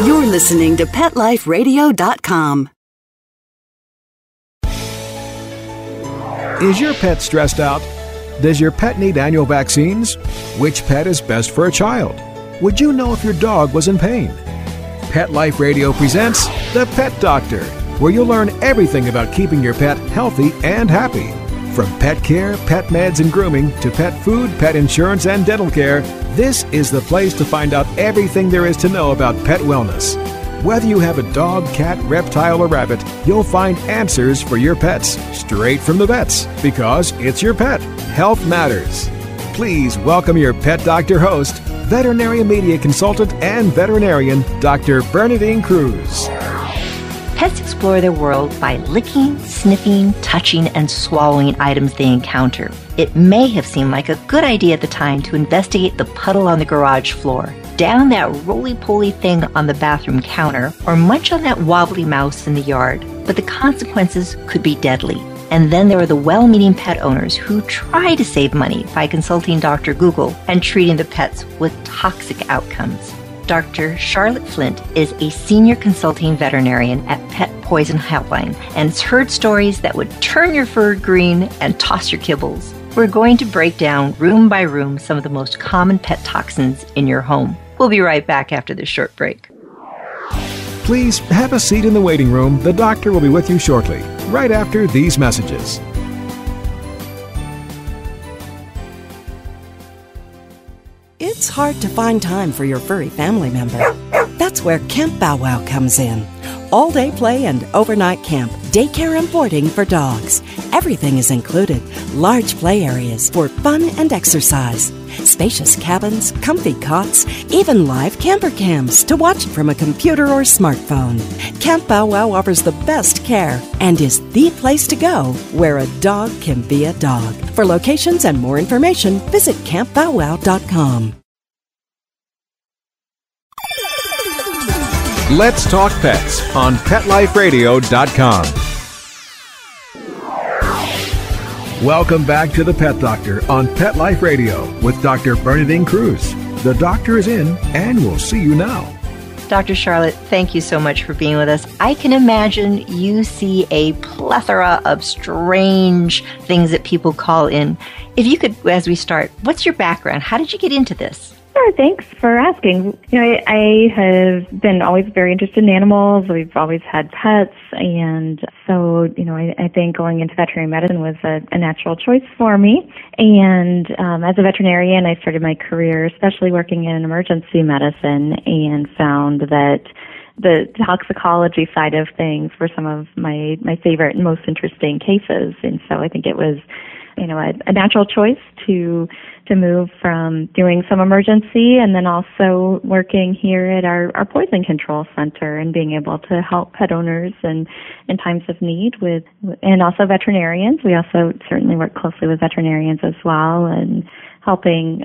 You're listening to PetLifeRadio.com. Is your pet stressed out? Does your pet need annual vaccines? Which pet is best for a child? Would you know if your dog was in pain? Pet Life Radio presents The Pet Doctor, where you'll learn everything about keeping your pet healthy and happy. From pet care, pet meds and grooming, to pet food, pet insurance, and dental care, this is the place to find out everything there is to know about pet wellness. Whether you have a dog, cat, reptile, or rabbit, you'll find answers for your pets straight from the vets, because it's your pet. Health matters. Please welcome your Pet Doctor host, veterinary media consultant and veterinarian, Dr. Bernadine Cruz. Pets explore their world by licking, sniffing, touching, and swallowing items they encounter. It may have seemed like a good idea at the time to investigate the puddle on the garage floor, down that roly-poly thing on the bathroom counter, or munch on that wobbly mouse in the yard. But the consequences could be deadly. And then there are the well-meaning pet owners who try to save money by consulting Dr. Google and treating the pets with toxic outcomes. Dr. Charlotte Flint is a senior consulting veterinarian at Pet Poison Helpline and has heard stories that would turn your fur green and toss your kibbles. We're going to break down room by room some of the most common pet toxins in your home. We'll be right back after this short break. Please have a seat in the waiting room. The doctor will be with you shortly, right after these messages. It's hard to find time for your furry family member. That's where Camp Bow Wow comes in. All-day play and overnight camp, daycare and boarding for dogs. Everything is included. Large play areas for fun and exercise. Spacious cabins, comfy cots, even live camper cams to watch from a computer or smartphone. Camp Bow Wow offers the best care and is the place to go where a dog can be a dog. For locations and more information, visit campbowwow.com. Let's Talk Pets on PetLifeRadio.com. Welcome back to the Pet Doctor on Pet Life Radio with Dr. Bernadine Cruz. The doctor is in, and we'll see you now. Dr. Charlotte, thank you so much for being with us. I can imagine you see a plethora of strange things that people call in. If you could, as we start, what's your background? How did you get into this? Sure, thanks for asking. I have been always very interested in animals. We've always had pets, and so, I think going into veterinary medicine was a natural choice for me. And as a veterinarian, I started my career especially working in emergency medicine and found that the toxicology side of things were some of my favorite and most interesting cases. And so I think it was a natural choice to move from doing some emergency and then also working here at our poison control center and being able to help pet owners in times of need and also veterinarians. We also certainly work closely with veterinarians as well and helping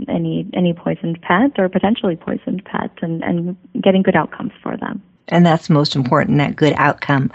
any poisoned pet or potentially poisoned pet and getting good outcomes for them. And that's most important, that good outcome.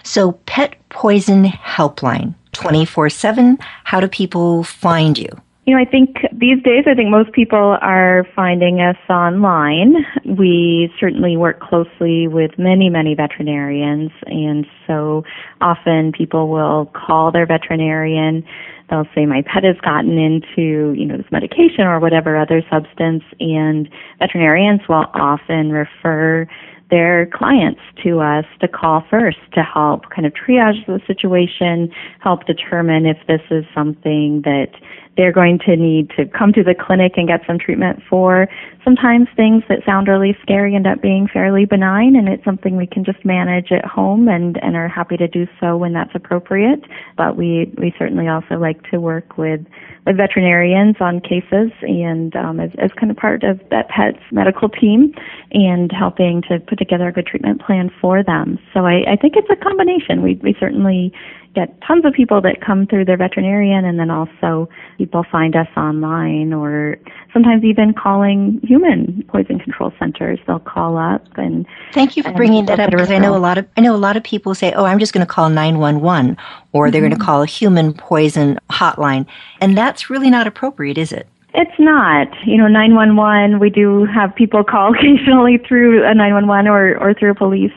So Pet Poison Helpline, 24/7, how do people find you? I think these days, most people are finding us online. We certainly work closely with many, many veterinarians, and so often people will call their veterinarian. They'll say, my pet has gotten into, this medication or whatever other substance, and veterinarians will often refer their clients to us to call first to help kind of triage the situation, help determine if this is something that they're going to need to come to the clinic and get some treatment for. Sometimes things that sound really scary end up being fairly benign, and it's something we can just manage at home and are happy to do so when that's appropriate. But we certainly also like to work with veterinarians on cases and as kind of part of that pet's medical team and helping to put together a good treatment plan for them. So I think it's a combination. We certainly get tons of people that come through their veterinarian, and then also people find us online or sometimes even calling human poison control centers. They'll call up and thank you for bringing that up, because I know a lot of people say, "Oh, I'm just going to call 911," or they're going to call a human poison hotline, and that's really not appropriate, is it? It's not. 911, we do have people call occasionally through a 911 or through a police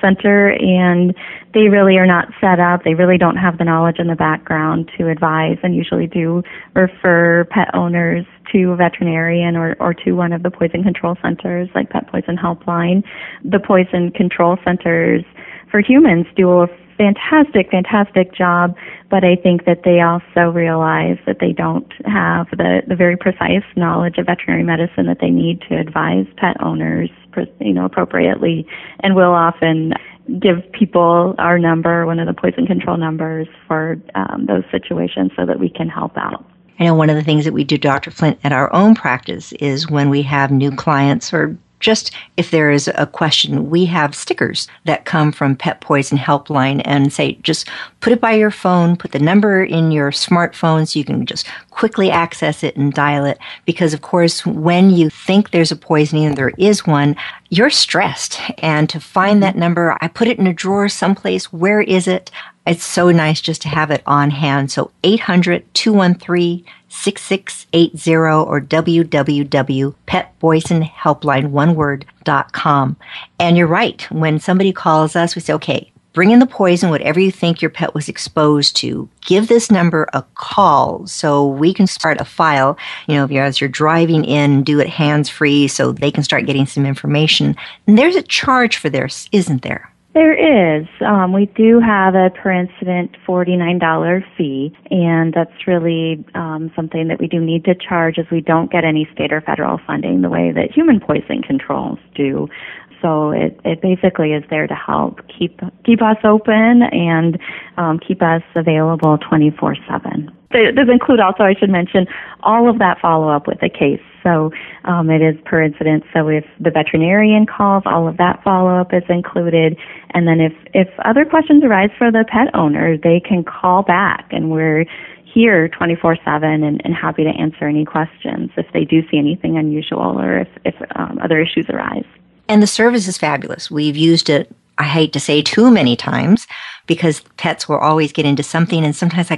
center, and they really are not set up. They really don't have the knowledge in the background to advise, and usually do refer pet owners to a veterinarian or to one of the poison control centers like Pet Poison Helpline. The poison control centers for humans do a fantastic job, but I think that they also realize that they don't have the very precise knowledge of veterinary medicine that they need to advise pet owners, appropriately, and will often give people our number, one of the poison control numbers for those situations so that we can help out. I know one of the things that we do, Dr. Flint, at our own practice is when we have new clients or just if there is a question, we have stickers that come from Pet Poison Helpline and say, just put it by your phone, put the number in your smartphone so you can just quickly access it and dial it. Because, of course, when you think there's a poisoning and there is one, you're stressed. And to find that number, I put it in a drawer someplace. Where is it? It's so nice just to have it on hand. So 800-213-6680 or www.petpoisonhelpline.com. And you're right. When somebody calls us, we say, okay, bring in the poison, whatever you think your pet was exposed to. Give this number a call so we can start a file. As you're driving in, do it hands-free so they can start getting some information. And there's a charge for this, isn't there? There is. We do have a per incident $49 fee, and that's really something that we do need to charge as we don't get any state or federal funding the way that human poison controls do. So it basically is there to help keep us open and keep us available 24/7. It does include also, I should mention, all of that follow-up with a case. So it is per incident. So if the veterinarian calls, all of that follow-up is included. And then if other questions arise for the pet owner, they can call back, and we're here 24/7 and happy to answer any questions if they do see anything unusual or if other issues arise. And the service is fabulous. We've used it, I hate to say too many times, because pets will always get into something and sometimes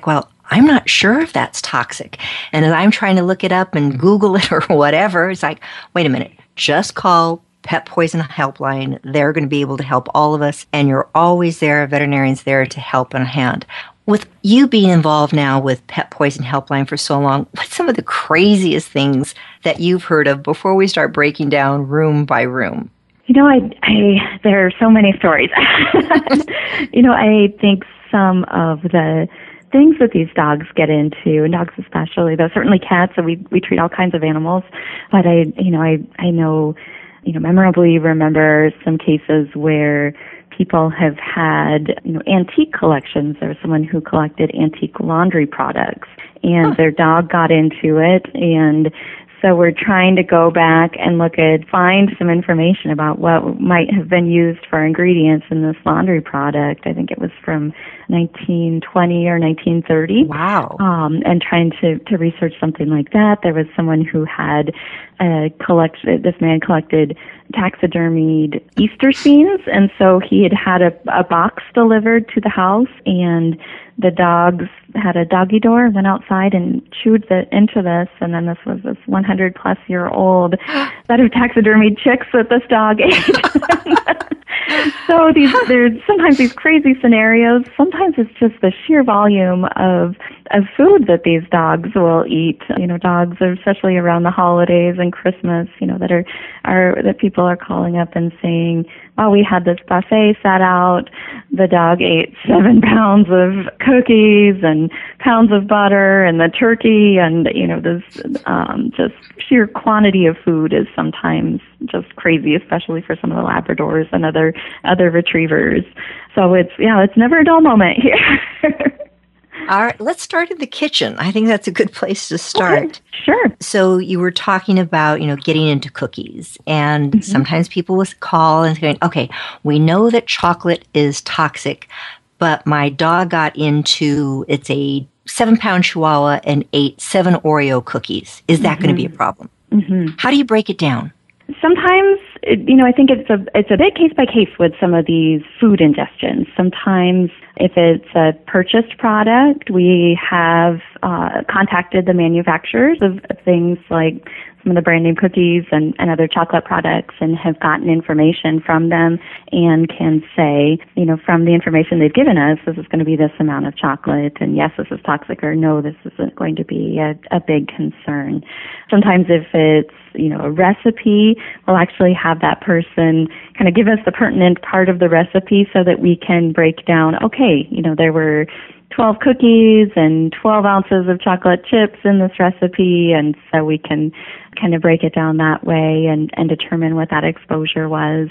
I'm not sure if that's toxic. And as I'm trying to look it up and Google it or whatever, it's like, wait a minute, just call Pet Poison Helpline. They're going to be able to help all of us. And you're always there, a veterinarian's there to help in a hand. With you being involved now with Pet Poison Helpline for so long, what's some of the craziest things that you've heard of before we start breaking down room by room? There are so many stories. I think some of the things that these dogs get into, and dogs especially, though certainly cats, so we treat all kinds of animals, but I memorably remember some cases where people have had, antique collections. There was someone who collected antique laundry products, and their dog got into it, and so we're trying to go back and find some information about what might have been used for ingredients in this laundry product. I think it was from 1920 or 1930. Wow. And trying to research something like that. There was someone who had this man collected taxidermied Easter scenes, and so he had a box delivered to the house, and the dogs had a doggy door, went outside and chewed into this, and then this was this 100-plus-year-old set of taxidermied chicks that this dog ate. So there's sometimes these crazy scenarios. Sometimes it's just the sheer volume of food that these dogs will eat. Dogs, especially around the holidays and Christmas, that people are calling up and saying, "Oh, we had this buffet set out. The dog ate 7 pounds of cookies and pounds of butter, and the turkey, and this just sheer quantity of food is sometimes just crazy, especially for some of the Labradors and other retrievers. So it's never a dull moment here." All right, let's start in the kitchen. I think that's a good place to start. Okay, sure. So you were talking about, getting into cookies. And sometimes people will call and say, okay, we know that chocolate is toxic, but my dog got into, it's a 7-pound Chihuahua and ate 7 Oreo cookies. Is that going to be a problem? How do you break it down? Sometimes, I think it's a bit case by case with some of these food ingestions. Sometimes If it's a purchased product, we have contacted the manufacturers of things like some of the brand name cookies and other chocolate products, and have gotten information from them and can say, from the information they've given us, this is going to be this amount of chocolate, and yes, this is toxic, or no, this isn't going to be a big concern. Sometimes if it's, a recipe, we'll actually have that person kind of give us the pertinent part of the recipe so that we can break down, okay, there were 12 cookies and 12 ounces of chocolate chips in this recipe, and so we can kind of break it down that way and determine what that exposure was.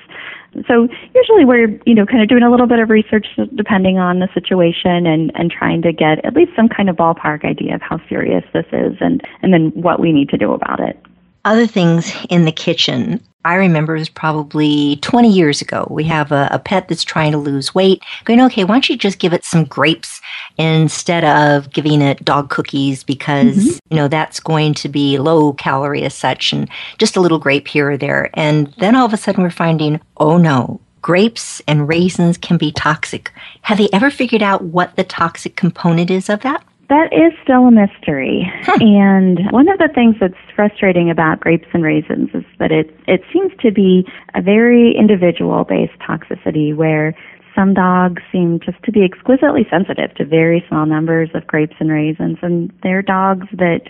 So usually we're, kind of doing a little bit of research depending on the situation and trying to get at least some kind of ballpark idea of how serious this is and then what we need to do about it. Other things in the kitchen. I remember it was probably 20 years ago. We have a pet that's trying to lose weight. Going, okay, why don't you just give it some grapes instead of giving it dog cookies because, that's going to be low calorie as such and just a little grape here or there. And then all of a sudden we're finding, oh no, grapes and raisins can be toxic. Have they ever figured out what the toxic component is of that? That is still a mystery. And one of the things that's frustrating about grapes and raisins is that it seems to be a very individual-based toxicity where some dogs seem just to be exquisitely sensitive to very small numbers of grapes and raisins. And there are dogs that,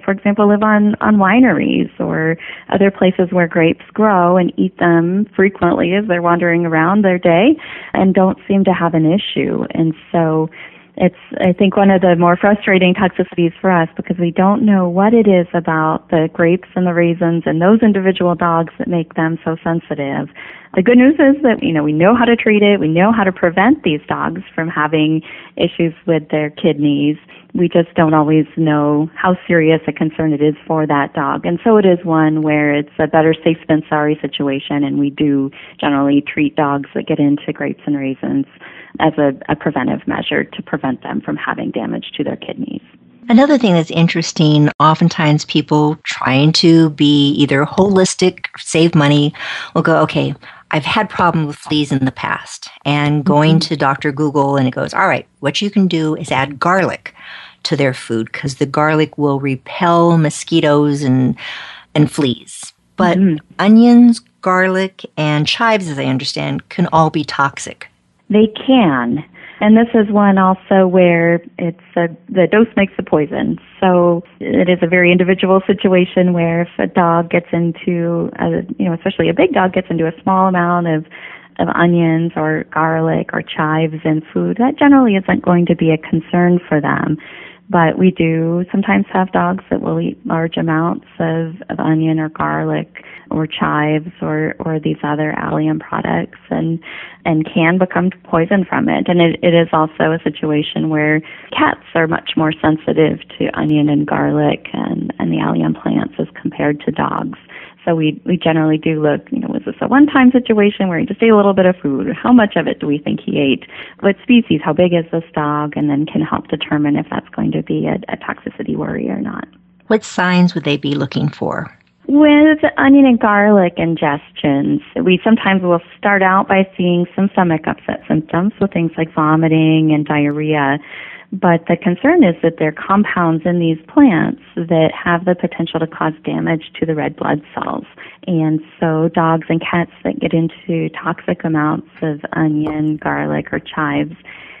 for example, live on wineries or other places where grapes grow and eat them frequently as they're wandering around their day and don't seem to have an issue. And so it's, I think, one of the more frustrating toxicities for us because we don't know what it is about the grapes and the raisins and those individual dogs that make them so sensitive. The good news is that, we know how to treat it. We know how to prevent these dogs from having issues with their kidneys. We just don't always know how serious a concern it is for that dog. And so it is one where it's a better safe than sorry situation, and we do generally treat dogs that get into grapes and raisins as a preventive measure to prevent them from having damage to their kidneys. Another thing that's interesting, oftentimes people trying to be either holistic or save money will go, okay, I've had problems with fleas in the past, and going to Dr. Google, and it goes, all right, what you can do is add garlic to their food because the garlic will repel mosquitoes and fleas. But onions, garlic, and chives, as I understand, can all be toxic. They can. And this is one also where it's the dose makes the poison. So it is a very individual situation where if a dog gets into, especially a big dog gets into a small amount of onions or garlic or chives in food, that generally isn't going to be a concern for them. But we do sometimes have dogs that will eat large amounts of onion or garlic or chives or these other allium products and can become poisoned from it. And it is also a situation where cats are much more sensitive to onion and garlic and the allium plants as compared to dogs. So we generally do look, was this a one-time situation where he just ate a little bit of food? How much of it do we think he ate? What species? How big is this dog? And then can help determine if that's going to be a toxicity worry or not. What signs would they be looking for? With onion and garlic ingestions, we sometimes will start out by seeing some stomach upset symptoms, so things like vomiting and diarrhea. But the concern is that there are compounds in these plants that have the potential to cause damage to the red blood cells. And so dogs and cats that get into toxic amounts of onion, garlic, or chives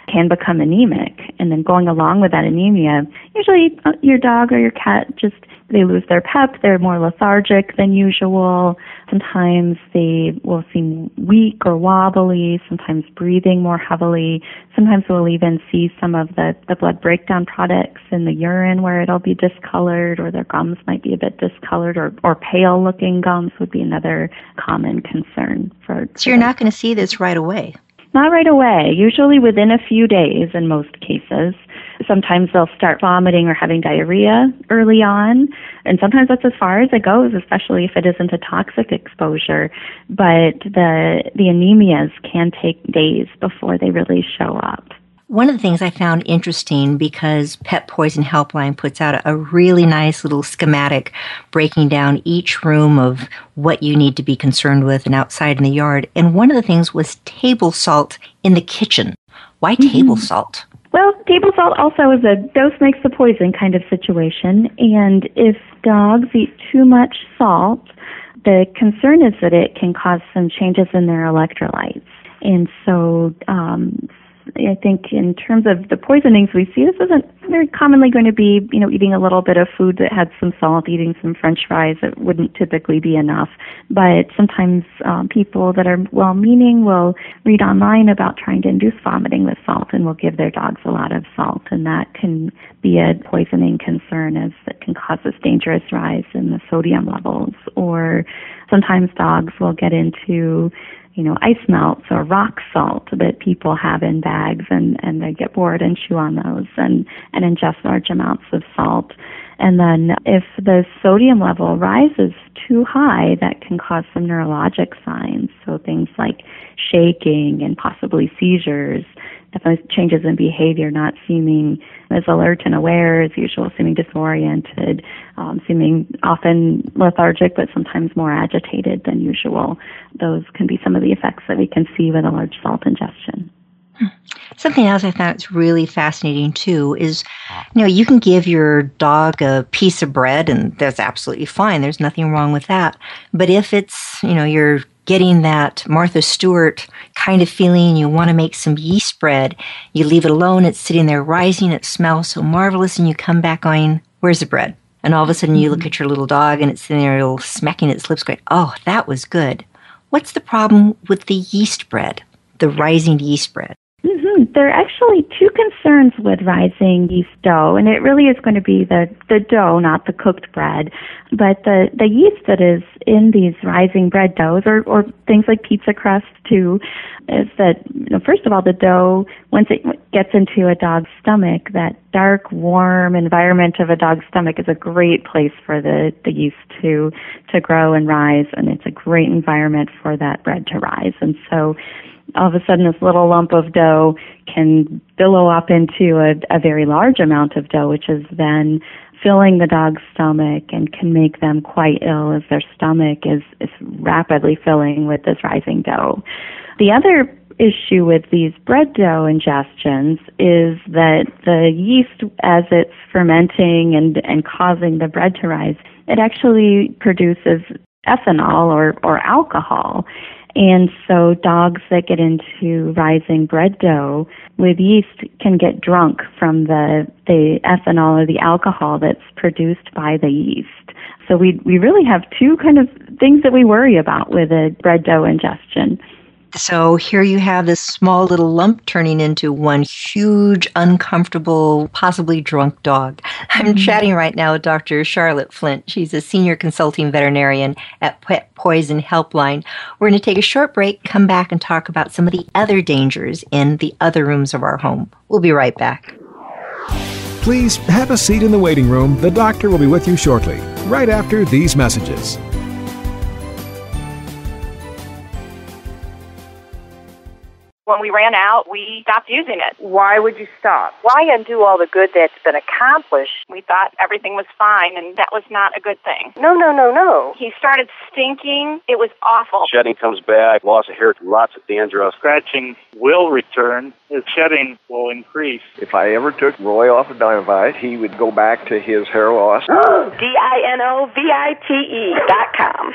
can become anemic. And then going along with that anemia, usually your dog or your cat they lose their pep, they're more lethargic than usual. Sometimes they will seem weak or wobbly, sometimes breathing more heavily. Sometimes we'll even see some of the blood breakdown products in the urine where it'll be discolored, or their gums might be a bit discolored, or pale looking gums would be another common concern for. So you're not going to see this right away? Not right away, usually within a few days in most cases. Sometimes they'll start vomiting or having diarrhea early on, and sometimes that's as far as it goes, especially if it isn't a toxic exposure. But the anemias can take days before they really show up. One of the things I found interesting, because Pet Poison Helpline puts out a really nice little schematic breaking down each room of what you need to be concerned with and outside in the yard. And one of the things was table salt in the kitchen. Why table salt? Well, table salt also is a dose makes the poison kind of situation, and if dogs eat too much salt, the concern is that it can cause some changes in their electrolytes. And so I think in terms of the poisonings we see, this isn't very commonly going to be, eating a little bit of food that had some salt, eating some French fries. It wouldn't typically be enough. But sometimes people that are well-meaning will read online about trying to induce vomiting with salt and will give their dogs a lot of salt. And that can be a poisoning concern, as it can cause this dangerous rise in the sodium levels. Or sometimes dogs will get into ice melts or rock salt that people have in bags, and they get bored and chew on those and ingest large amounts of salt. And then if the sodium level rises too high, that can cause some neurologic signs, so things like shaking and possibly seizures, definitely changes in behavior, not seeming as alert and aware as usual, seeming disoriented, seeming often lethargic, but sometimes more agitated than usual. Those can be some of the effects that we can see with a large salt ingestion. Something else I thought was really fascinating, too, is, you can give your dog a piece of bread, and that's absolutely fine. There's nothing wrong with that. But if it's, you're getting that Martha Stewart kind of feeling, you want to make some yeast bread, you leave it alone, it's sitting there rising, it smells so marvelous, and you come back going, where's the bread? And all of a sudden you look at your little dog, and it's sitting there smacking its lips going, oh, that was good. What's the problem with the yeast bread, the rising yeast bread? There are actually two concerns with rising yeast dough, and it really is going to be the dough, not the cooked bread. But the yeast that is in these rising bread doughs, or things like pizza crust too, is that, first of all, the dough, once it gets into a dog's stomach, that dark, warm environment of a dog's stomach is a great place for the yeast to grow and rise, and it's a great environment for that bread to rise. And so all of a sudden this little lump of dough can billow up into a very large amount of dough, which is then filling the dog's stomach and can make them quite ill, as their stomach is rapidly filling with this rising dough. The other issue with these bread dough ingestions is that the yeast, as it's fermenting and causing the bread to rise, it actually produces ethanol or alcohol. And so dogs that get into rising bread dough with yeast can get drunk from the ethanol or the alcohol that's produced by the yeast. So we really have two kind of things that we worry about with a bread dough ingestion. So here you have this small little lump turning into one huge, uncomfortable, possibly drunk dog. I'm chatting right now with Dr. Charlotte Flint. She's a senior consulting veterinarian at Pet Poison Helpline. We're going to take a short break, come back and talk about some of the other dangers in the other rooms of our home. We'll be right back. Please have a seat in the waiting room. The doctor will be with you shortly, right after these messages. When we ran out, we stopped using it. Why would you stop? Why undo all the good that's been accomplished? We thought everything was fine, and that was not a good thing. No. He started stinking. It was awful. Shedding comes back, loss of hair, lots of dandruff. Scratching will return. His shedding will increase. If I ever took Roy off of Dinovite, he would go back to his hair loss. DINOVITE.com.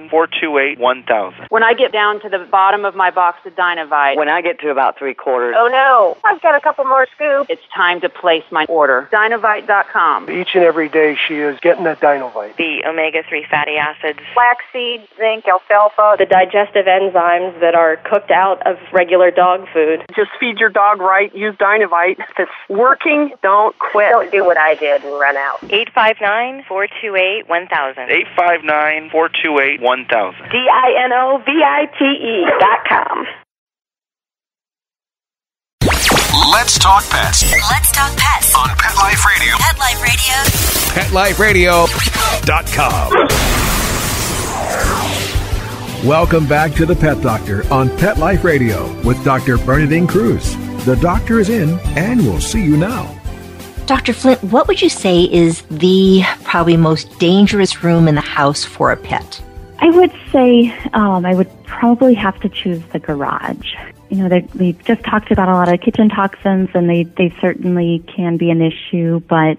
859-428-1000. When I get down to the bottom of my box of Dinovite, when I get to about 3/4, oh no, I've got a couple more scoops. it's time to place my order. Dinovite.com. Each and every day she is getting that Dinovite. The omega-3 fatty acids, Flaxseed, zinc, alfalfa, the digestive enzymes that are cooked out of regular dog food. Just feed your dog right. Use Dinovite. If it's working, don't quit. Don't do what I did and run out. 859-428-1000. 859-428-1000. DINOVITE.com. Let's talk pets. Let's talk pets On Pet Life Radio. Pet Life PetLifeRadio.com. Radio. Welcome back to the Pet Doctor on Pet Life Radio with Dr. Bernadine Cruz. The doctor is in, and we'll see you now. Dr. Flint, what would you say is the probably most dangerous room in the house for a pet? I would say I would probably have to choose the garage. We've just talked about a lot of kitchen toxins, and they certainly can be an issue, but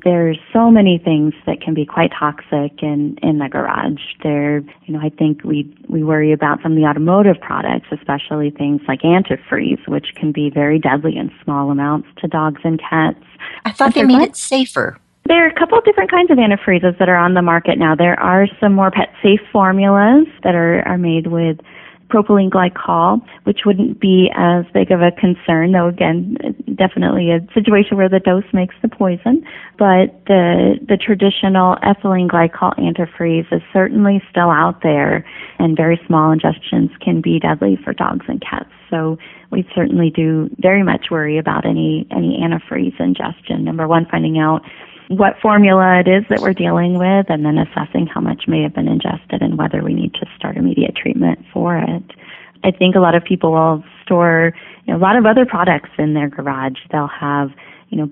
there's so many things that can be quite toxic in the garage. I think we worry about some of the automotive products, especially things like antifreeze, which can be very deadly in small amounts to dogs and cats. I thought they made it safer. There are a couple of different kinds of antifreezes that are on the market now. There are some more pet-safe formulas that are made with propylene glycol, which wouldn't be as big of a concern, though again, definitely a situation where the dose makes the poison. But the traditional ethylene glycol antifreeze is certainly still out there, and very small ingestions can be deadly for dogs and cats. So we certainly do very much worry about any antifreeze ingestion. Number one, finding out what formula it is that we're dealing with, and then assessing how much may have been ingested and whether we need to start immediate treatment for it. I think a lot of people will store a lot of other products in their garage. They'll have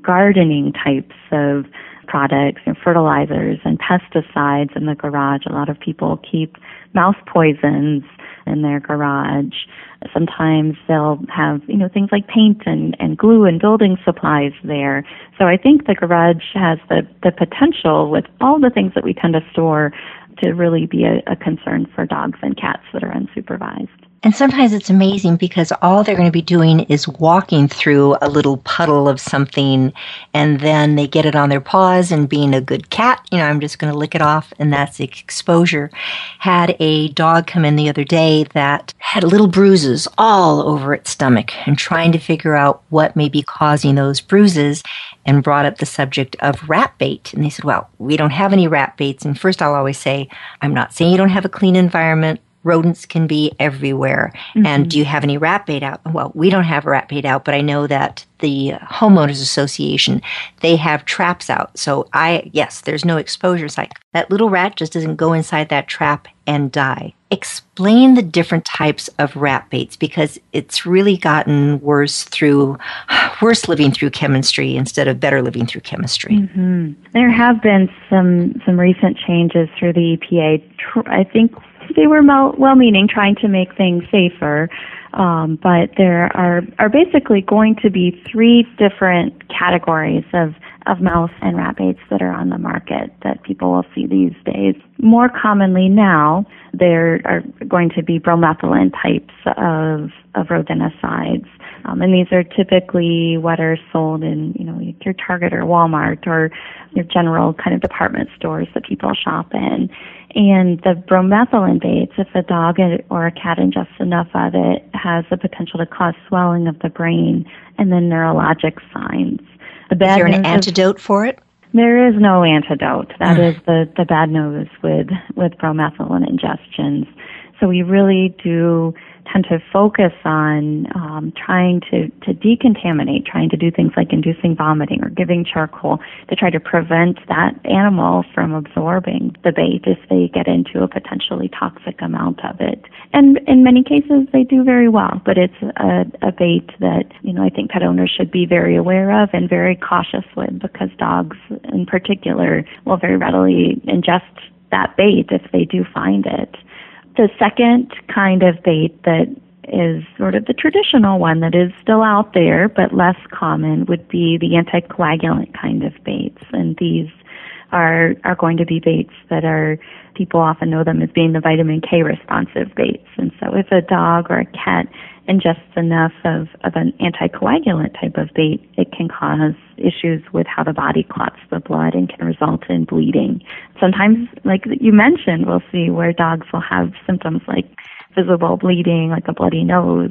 gardening types of products and fertilizers and pesticides in the garage. A lot of people keep mouse poisons in their garage. Sometimes they'll have, things like paint and glue and building supplies there. So I think the garage has the potential, with all the things that we tend to store, to really be a concern for dogs and cats that are unsupervised. And sometimes it's amazing because all they're going to be doing is walking through a little puddle of something, and then they get it on their paws, and being a good cat, I'm just going to lick it off, and that's the exposure. Had a dog come in the other day that had little bruises all over its stomach, and trying to figure out what may be causing those bruises, and brought up the subject of rat bait. And they said, well, we don't have any rat baits. And first I'll always say, I'm not saying you don't have a clean environment. Rodents can be everywhere. Mm-hmm. And do you have any rat bait out? Well, we don't have rat bait out, but I know that the homeowners association, they have traps out. So yes, there's no exposure. It's like that little rat just doesn't go inside that trap and die. Explain the different types of rat baits, because it's really gotten worse living through chemistry instead of better living through chemistry. Mm-hmm. There have been some recent changes through the EPA. I think they were well-meaning, trying to make things safer, but there are basically going to be 3 different categories of mouse and rat baits that are on the market that people will see these days. More commonly now, there are going to be bromethylene types of rodenticides. And these are typically what are sold in, your Target or Walmart or your general kind of department stores that people shop in. And the bromethylene baits, if a dog or a cat ingests enough of it, has the potential to cause swelling of the brain and then neurologic signs. Is there an antidote for it? There is no antidote. That is the bad news with bromethylene ingestions. So we really do tend to focus on trying to decontaminate, trying to do things like inducing vomiting or giving charcoal to try to prevent that animal from absorbing the bait if they get into a potentially toxic amount of it. And in many cases, they do very well, but it's a bait that, I think pet owners should be very aware of and very cautious with, because dogs in particular will very readily ingest that bait if they do find it. The second kind of bait that is sort of the traditional one that is still out there but less common would be the anticoagulant kind of baits. And these are going to be baits that people often know them as being the vitamin K responsive baits. And so if a dog or a cat ingests enough of an anticoagulant type of bait, it can cause issues with how the body clots the blood and can result in bleeding. Sometimes, like you mentioned, we'll see where dogs will have symptoms like visible bleeding, like a bloody nose,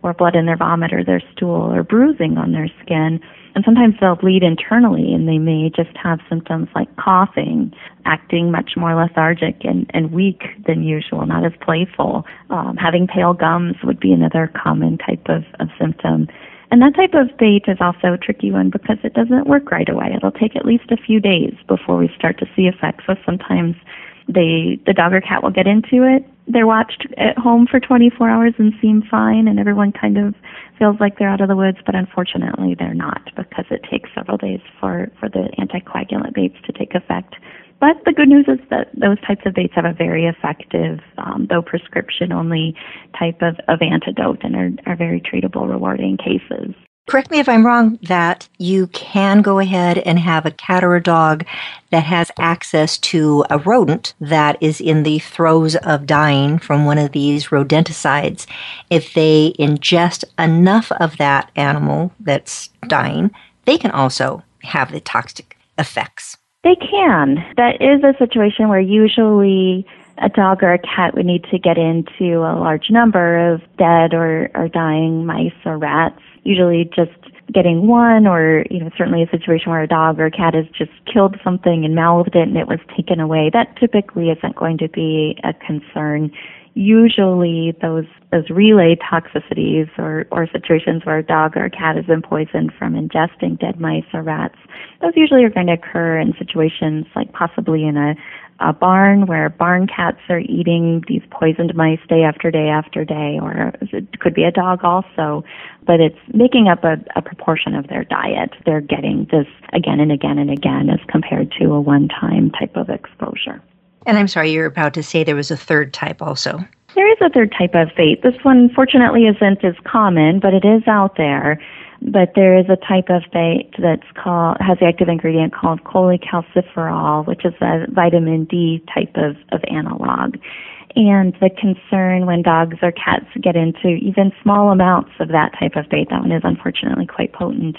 or blood in their vomit or their stool, or bruising on their skin. And sometimes they'll bleed internally, and they may just have symptoms like coughing, acting much more lethargic and weak than usual, not as playful. Having pale gums would be another common type of symptom. And that type of bait is also a tricky one because it doesn't work right away. It'll take at least a few days before we start to see effects. So sometimes the dog or cat will get into it. They're watched at home for 24 hours and seem fine, and everyone kind of feels like they're out of the woods, but unfortunately they're not, because it takes several days for the anticoagulant baits to take effect. But the good news is that those types of baits have a very effective, though prescription-only type of antidote and are very treatable, rewarding cases. Correct me if I'm wrong, that you can go ahead and have a cat or a dog that has access to a rodent that is in the throes of dying from one of these rodenticides. If they ingest enough of that animal that's dying, they can also have the toxic effects. They can. That is a situation where usually a dog or a cat would need to get into a large number of dead or dying mice or rats. Usually just getting one, or certainly a situation where a dog or a cat has just killed something and mouthed it and it was taken away. That typically isn't going to be a concern. Usually those relay toxicities or situations where a dog or a cat has been poisoned from ingesting dead mice or rats, those usually are going to occur in situations like possibly in a barn where barn cats are eating these poisoned mice day after day after day, or it could be a dog also, but it's making up a proportion of their diet. They're getting this again and again and again as compared to a one-time type of exposure. And I'm sorry, you're about to say there was a third type also. There is a third type of bait. This one, fortunately, isn't as common, but it is out there. But there is a type of bait has the active ingredient called cholecalciferol, which is a vitamin D type of analog. And the concern when dogs or cats get into even small amounts of that type of bait, that one is unfortunately quite potent,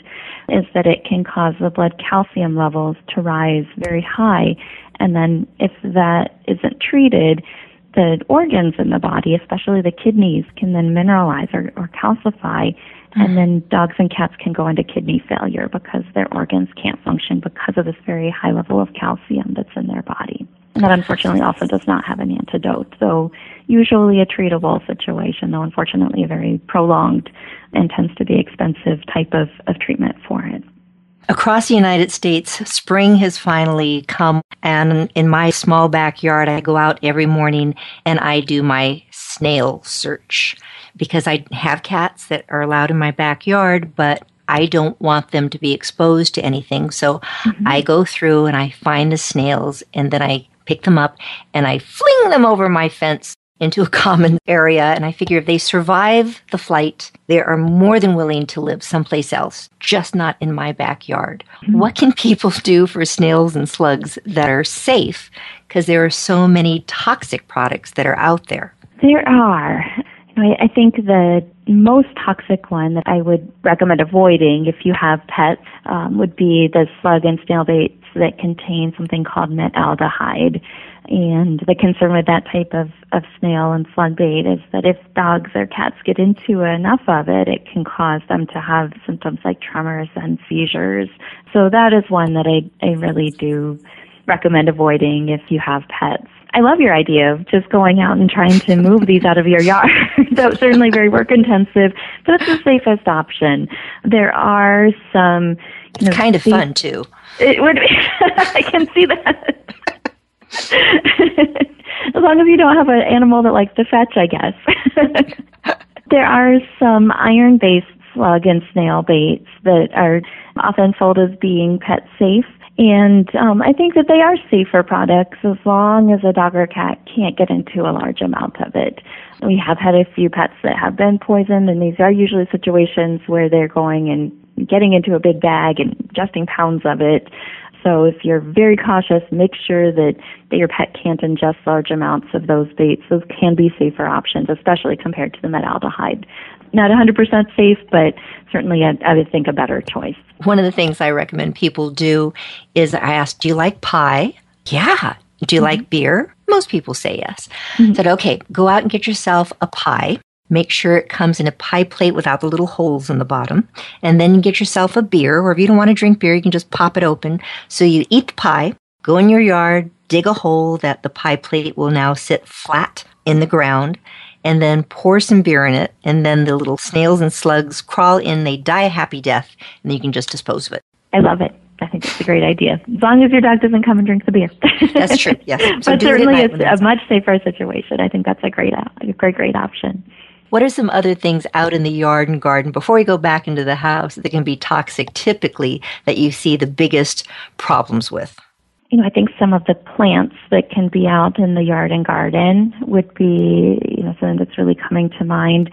is that it can cause the blood calcium levels to rise very high. And then if that isn't treated, the organs in the body, especially the kidneys, can then mineralize or calcify. And then dogs and cats can go into kidney failure because their organs can't function because of this very high level of calcium that's in their body. And that unfortunately also does not have an antidote. So usually a treatable situation, though unfortunately a very prolonged and tends to be expensive type of treatment for it. Across the United States, spring has finally come, and in my small backyard, I go out every morning and I do my snail search because I have cats that are allowed in my backyard, but I don't want them to be exposed to anything. So I go through and I find the snails, and then I pick them up and I fling them over my fence into a common area, and I figure if they survive the flight, they are more than willing to live someplace else, just not in my backyard. What can people do for snails and slugs that are safe? Because there are so many toxic products that are out there. There are. I think the most toxic one that I would recommend avoiding if you have pets would be the slug and snail baits that contain something called metaldehyde. And the concern with that type of snail and slug bait is that if dogs or cats get into enough of it, it can cause them to have symptoms like tremors and seizures. So that is one that I really do recommend avoiding if you have pets. I love your idea of just going out and trying to move these out of your yard. That's certainly very work intensive, but it's the safest option. There are some kind of fun too. It would be. I can see that. As long as you don't have an animal that likes to fetch, I guess. There are some iron-based slug and snail baits that are often sold as being pet safe. And I think that they are safer products as long as a dog or a cat can't get into a large amount of it. We have had a few pets that have been poisoned, and these are usually situations where they're going and getting into a big bag and ingesting pounds of it. So if you're very cautious, make sure that your pet can't ingest large amounts of those baits. Those can be safer options, especially compared to the metaldehyde. Not 100% safe, but certainly I would think a better choice. One of the things I recommend people do is I ask, do you like pie? Yeah. Do you like beer? Most people say yes. Said, okay, go out and get yourself a pie. Make sure it comes in a pie plate without the little holes in the bottom. And then you get yourself a beer, or if you don't want to drink beer, you can just pop it open. So you eat the pie, go in your yard, dig a hole that the pie plate will now sit flat in the ground, and then pour some beer in it. And then the little snails and slugs crawl in, they die a happy death, and then you can just dispose of it. I love it. I think it's a great idea. As long as your dog doesn't come and drink the beer. That's true, yes. So but certainly it's a much safer situation. I think that's a great option. What are some other things out in the yard and garden before we go back into the house that can be toxic typically that you see the biggest problems with? I think some of the plants that can be out in the yard and garden would be, something that's really coming to mind.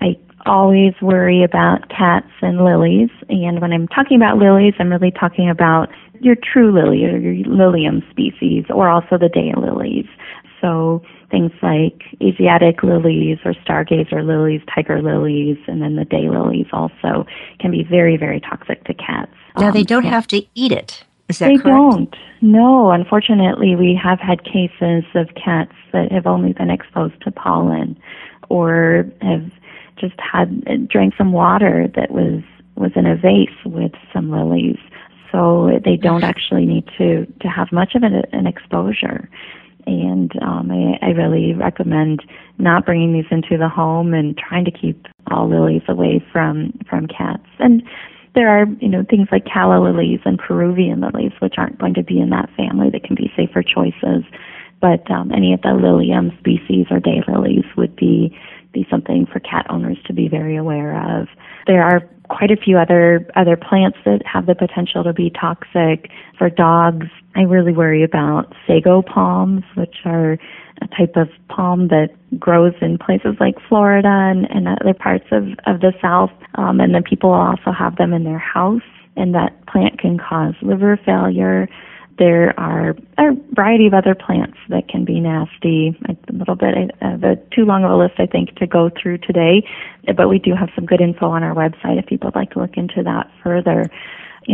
I always worry about cats and lilies, and when I'm talking about lilies, I'm really talking about your true lily or your lilium species, or also the daylilies. So things like Asiatic lilies or stargazer lilies, tiger lilies, and then the daylilies also can be very, very toxic to cats. Now, they don't have to eat it. Is that correct? They don't. No, unfortunately, we have had cases of cats that have only been exposed to pollen or have just drank some water that was in a vase with some lilies. So they don't actually need to have much of an exposure. And I really recommend not bringing these into the home and trying to keep all lilies away from cats. And there are, things like calla lilies and Peruvian lilies, which aren't going to be in that family, that can be safer choices. But any of the lilium species or daylilies would be something for cat owners to be very aware of. There are quite a few other plants that have the potential to be toxic. For dogs, I really worry about sago palms, which are a type of palm that grows in places like Florida and other parts of the South. And then people also have them in their house, and that plant can cause liver failure. There are a variety of other plants that can be nasty. A little bit of too long of a list, I think, to go through today, but we do have some good info on our website if people would like to look into that further.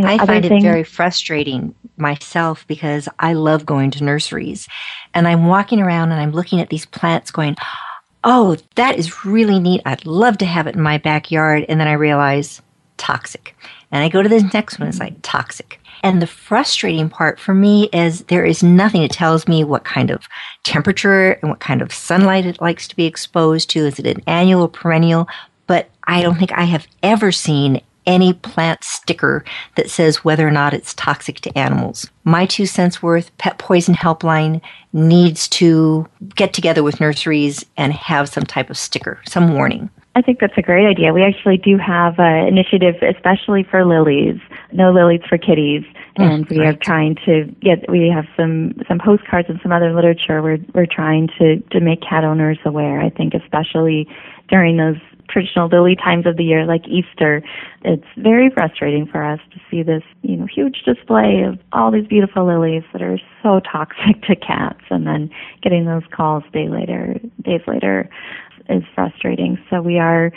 I find it very frustrating myself because I love going to nurseries, and I'm walking around and I'm looking at these plants going, oh, that is really neat. I'd love to have it in my backyard. And then I realize toxic. And I go to the next one, it's like toxic. And the frustrating part for me is there is nothing that tells me what kind of temperature and what kind of sunlight it likes to be exposed to. Is it an annual or perennial? But I don't think I have ever seen any plant sticker that says whether or not it's toxic to animals. My 2 cents worth, Pet Poison Helpline needs to get together with nurseries and have some type of sticker, some warning. I think that's a great idea. We actually do have an initiative, especially for lilies, No Lilies for Kitties, and we are trying to we have some postcards and some other literature. We're trying to make cat owners aware. I think especially during those traditional lily times of the year like Easter, it's very frustrating for us to see this, huge display of all these beautiful lilies that are so toxic to cats, and then getting those calls days later is frustrating. So we are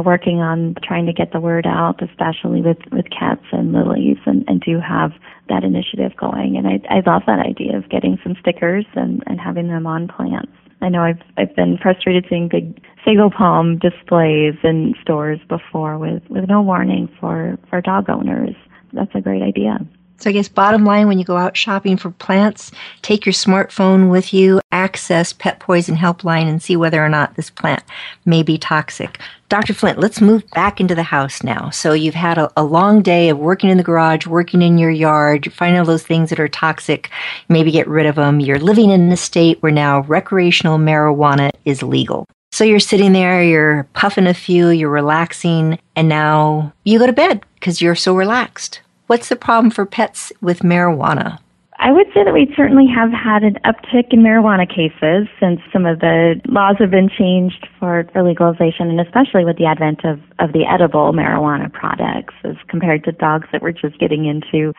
working on trying to get the word out, especially with cats and lilies, and do have that initiative going. And I love that idea of getting some stickers and having them on plants. I know I've been frustrated seeing big sago palm displays in stores before with no warning for dog owners. That's a great idea. So I guess bottom line, when you go out shopping for plants, take your smartphone with you, access Pet Poison Helpline, and see whether or not this plant may be toxic. Dr. Flint, let's move back into the house now. So you've had a long day of working in the garage, working in your yard, finding all those things that are toxic, maybe get rid of them. You're living in a state where now recreational marijuana is legal. So you're sitting there, you're puffing a few, you're relaxing, and now you go to bed because you're so relaxed. What's the problem for pets with marijuana? I would say that we certainly have had an uptick in marijuana cases since some of the laws have been changed for legalization, and especially with the advent of the edible marijuana products as compared to dogs that were just getting into,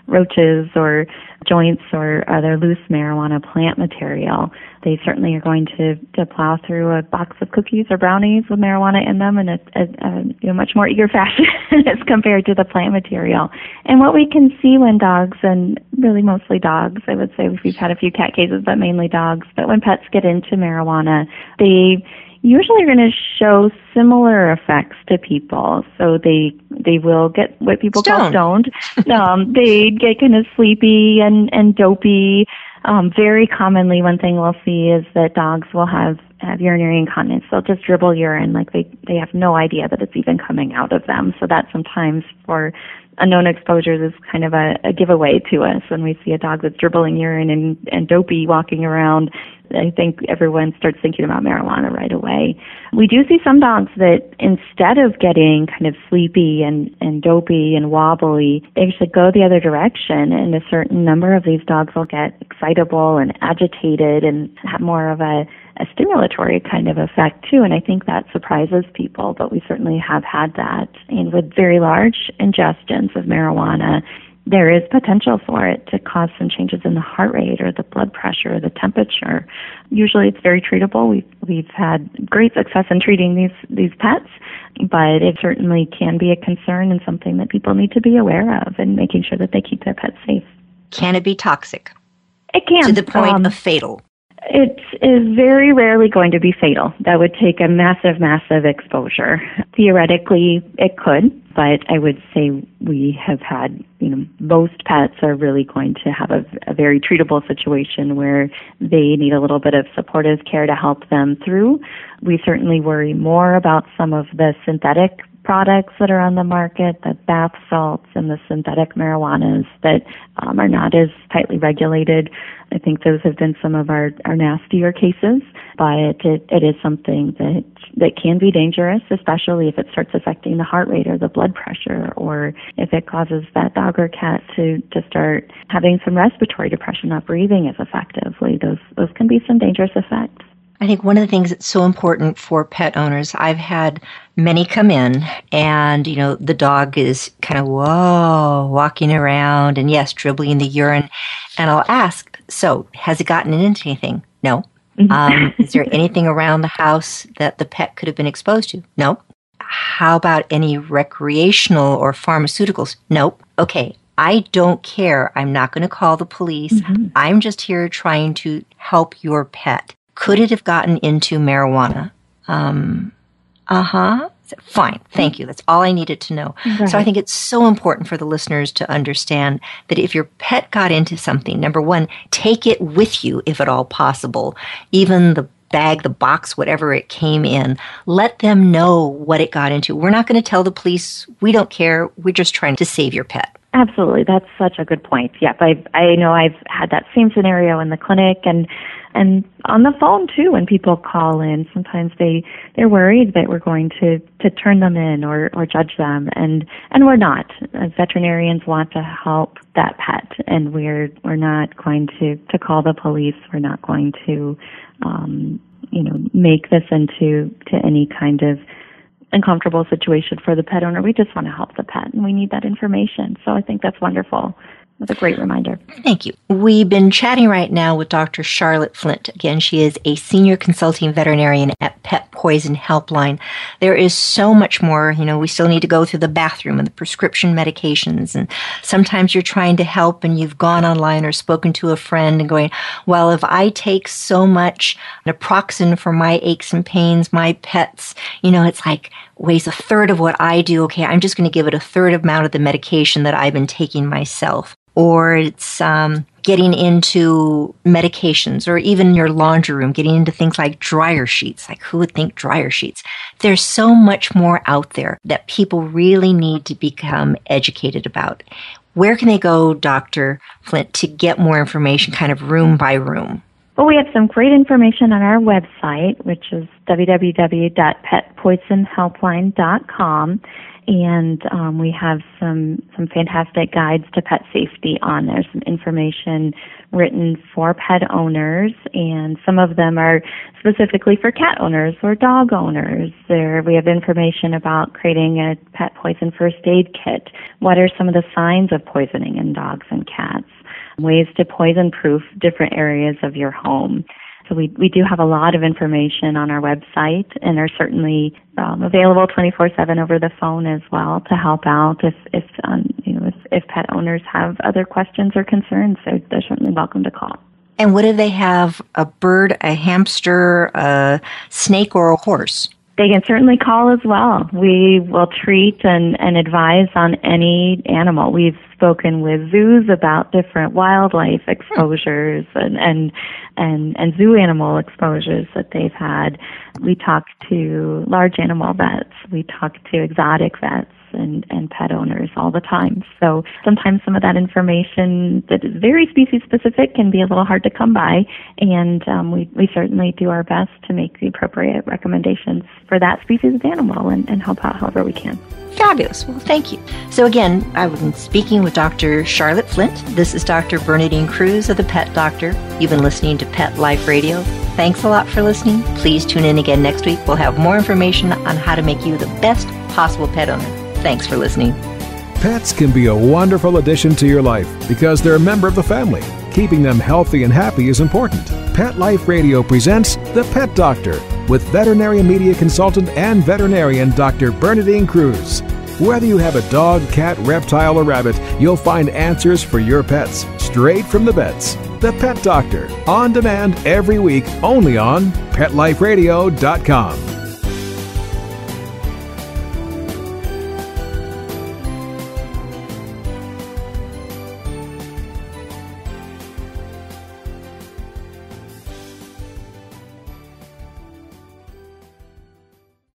roaches or joints or other loose marijuana plant material. They certainly are going to plow through a box of cookies or brownies with marijuana in them in a much more eager fashion as compared to the plant material. And what we can see when dogs, and really mostly dogs, I would say we've had a few cat cases, but mainly dogs, but when pets get into marijuana, they usually are going to show similar effects to people. So they will get what people call stoned. They get kind of sleepy and dopey. Very commonly, one thing we'll see is that dogs will have urinary incontinence. They'll just dribble urine like they have no idea that it's even coming out of them. So that sometimes for unknown exposures is kind of a giveaway to us when we see a dog that's dribbling urine and dopey walking around. I think everyone starts thinking about marijuana right away. We do see some dogs that instead of getting kind of sleepy and dopey and wobbly, they actually go the other direction, and a certain number of these dogs will get excitable and agitated and have more of a stimulatory kind of effect too, and I think that surprises people, but we certainly have had that. And with very large ingestions of marijuana, there is potential for it to cause some changes in the heart rate or the blood pressure or the temperature. Usually it's very treatable. We've had great success in treating these pets, but it certainly can be a concern and something that people need to be aware of and making sure that they keep their pets safe. Can it be toxic? It can. To the point of fatal? It is very rarely going to be fatal. That would take a massive, massive exposure. Theoretically, it could, but I would say we have had, most pets are really going to have a very treatable situation where they need a little bit of supportive care to help them through. We certainly worry more about some of the synthetic products that are on the market, the bath salts and the synthetic marijuanas that are not as tightly regulated. I think those have been some of our nastier cases, but it is something that can be dangerous, especially if it starts affecting the heart rate or the blood pressure, or if it causes that dog or cat to start having some respiratory depression, not breathing as effectively. Those can be some dangerous effects. I think one of the things that's so important for pet owners, I've had many come in and, the dog is kind of, walking around and yes, dribbling the urine. And I'll ask, so has it gotten into anything? No. Is there anything around the house that the pet could have been exposed to? No. How about any recreational or pharmaceuticals? Nope. Okay. I don't care. I'm not going to call the police. Mm-hmm. I'm just here trying to help your pet. Could it have gotten into marijuana? Fine. Thank you. That's all I needed to know. Right. So I think it's so important for the listeners to understand that if your pet got into something, number one, take it with you if at all possible. Even the bag, the box, whatever it came in, let them know what it got into. We're not going to tell the police. We don't care. We're just trying to save your pet. Absolutely. That's such a good point. Yep. I know I've had that same scenario in the clinic and on the phone too when people call in. Sometimes they're worried that we're going to turn them in or judge them and we're not. As veterinarians want to help that pet and we're not going to call the police. We're not going to make this into any kind of uncomfortable situation for the pet owner. We just want to help the pet, and we need that information. So I think that's wonderful. That's a great reminder. Thank you. We've been chatting right now with Dr. Charlotte Flint. Again, she is a senior consulting veterinarian at Pet Poison Helpline. There is so much more. We still need to go through the bathroom and the prescription medications. And sometimes you're trying to help and you've gone online or spoken to a friend and going, well, if I take so much naproxen for my aches and pains, my pets, it's like weighs a third of what I do. Okay, I'm just going to give it a third amount of the medication that I've been taking myself. Or it's getting into medications or even your laundry room, getting into things like dryer sheets. Like who would think dryer sheets? There's so much more out there that people really need to become educated about. Where can they go, Dr. Flint, to get more information kind of room by room? Well, we have some great information on our website, which is www.petpoisonhelpline.com. And we have some fantastic guides to pet safety on there, some information written for pet owners, and some of them are specifically for cat owners or dog owners. There we have information about creating a pet poison first aid kit. What are some of the signs of poisoning in dogs and cats? Ways to poison-proof different areas of your home. So we do have a lot of information on our website and are certainly available 24/7 over the phone as well to help out if pet owners have other questions or concerns. They're certainly welcome to call. And what do they have? A bird, a hamster, a snake, or a horse? They can certainly call as well. We will treat and advise on any animal. We've spoken with zoos about different wildlife exposures and zoo animal exposures that they've had. We talk to large animal vets. We talk to exotic vets. and pet owners all the time. So sometimes some of that information that is very species specific can be a little hard to come by, and we certainly do our best to make the appropriate recommendations for that species of animal and help out however we can. Fabulous. Well, thank you. So again, I've been speaking with Dr. Charlotte Flint. This is Dr. Bernadine Cruz of the Pet Doctor. You've been listening to Pet Life Radio. Thanks a lot for listening. Please tune in again next week. We'll have more information on how to make you the best possible pet owner. Thanks for listening. Pets can be a wonderful addition to your life because they're a member of the family. Keeping them healthy and happy is important. Pet Life Radio presents The Pet Doctor with veterinarian media consultant and veterinarian Dr. Bernadine Cruz. Whether you have a dog, cat, reptile, or rabbit, you'll find answers for your pets straight from the vets. The Pet Doctor, on demand every week, only on PetLifeRadio.com.